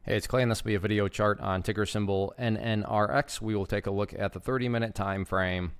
Hey, it's Clay, and this will be a video chart on ticker symbol NNRX. We will take a look at the 30-minute time frame.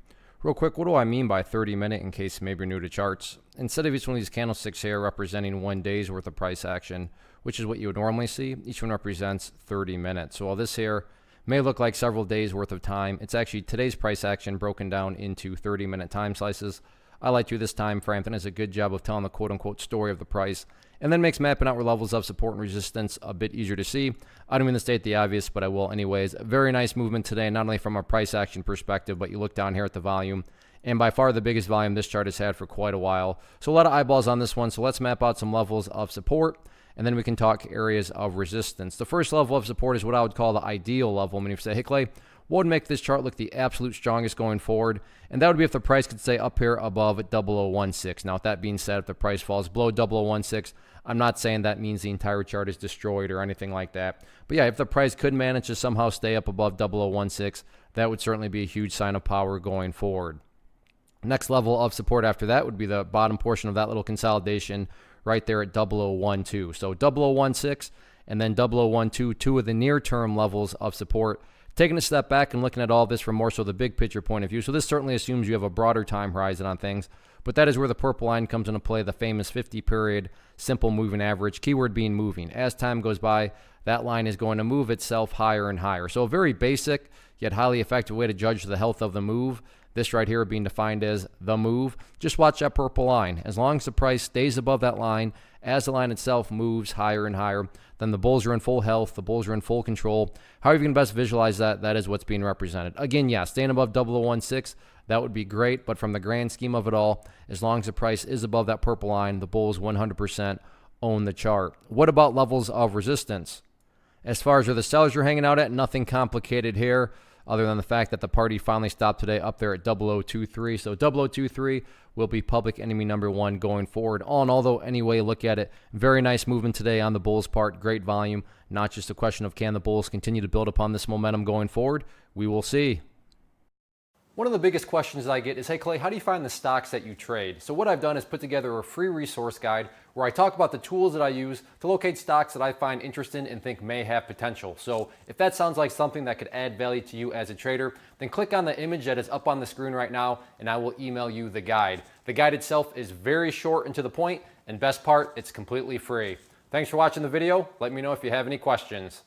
Real quick, what do I mean by 30-minute in case maybe you're new to charts? Instead of each one of these candlesticks here representing 1 day's worth of price action, which is what you would normally see, each one represents 30 minutes. So while this here may look like several days worth of time, it's actually today's price action broken down into 30-minute time slices. I like to this time frame that does a good job of telling the quote-unquote story of the price, and then makes mapping out where levels of support and resistance a bit easier to see. I don't mean to state the obvious, but I will anyways. Very nice movement today, not only from a price action perspective, but you look down here at the volume, and by far the biggest volume this chart has had for quite a while. So a lot of eyeballs on this one, so let's map out some levels of support, and then we can talk areas of resistance. The first level of support is what I would call the ideal level. I mean, if you say, hey Clay, what would make this chart look the absolute strongest going forward? And that would be if the price could stay up here above 0016. Now, with that being said, if the price falls below 0016, I'm not saying that means the entire chart is destroyed or anything like that. But yeah, if the price could manage to somehow stay up above 0016, that would certainly be a huge sign of power going forward. Next level of support after that would be the bottom portion of that little consolidation right there at 0012. So 0016 and then 0012, two of the near-term levels of support. Taking a step back and looking at all this from more so the big picture point of view. So this certainly assumes you have a broader time horizon on things, but that is where the purple line comes into play, the famous 50-period simple moving average, keyword being moving. As time goes by, that line is going to move itself higher and higher. So a very basic yet highly effective way to judge the health of the move. This right here being defined as the move. Just watch that purple line. As long as the price stays above that line, as the line itself moves higher and higher, then the bulls are in full health, the bulls are in full control. However you can best visualize that, that is what's being represented. Again, yeah, staying above 0016, that would be great, but from the grand scheme of it all, as long as the price is above that purple line, the bulls 100% own the chart. What about levels of resistance? As far as where the sellers are hanging out at, nothing complicated here, other than the fact that the party finally stopped today up there at 0023. So 0023 will be public enemy number one going forward. All in all, though, any way you look at it, very nice movement today on the bulls' part. Great volume. Not just a question of can the bulls continue to build upon this momentum going forward. We will see. One of the biggest questions I get is, hey Clay, how do you find the stocks that you trade? So what I've done is put together a free resource guide where I talk about the tools that I use to locate stocks that I find interesting and think may have potential. So if that sounds like something that could add value to you as a trader, then click on the image that is up on the screen right now and I will email you the guide. The guide itself is very short and to the point, and best part, it's completely free. Thanks for watching the video. Let me know if you have any questions.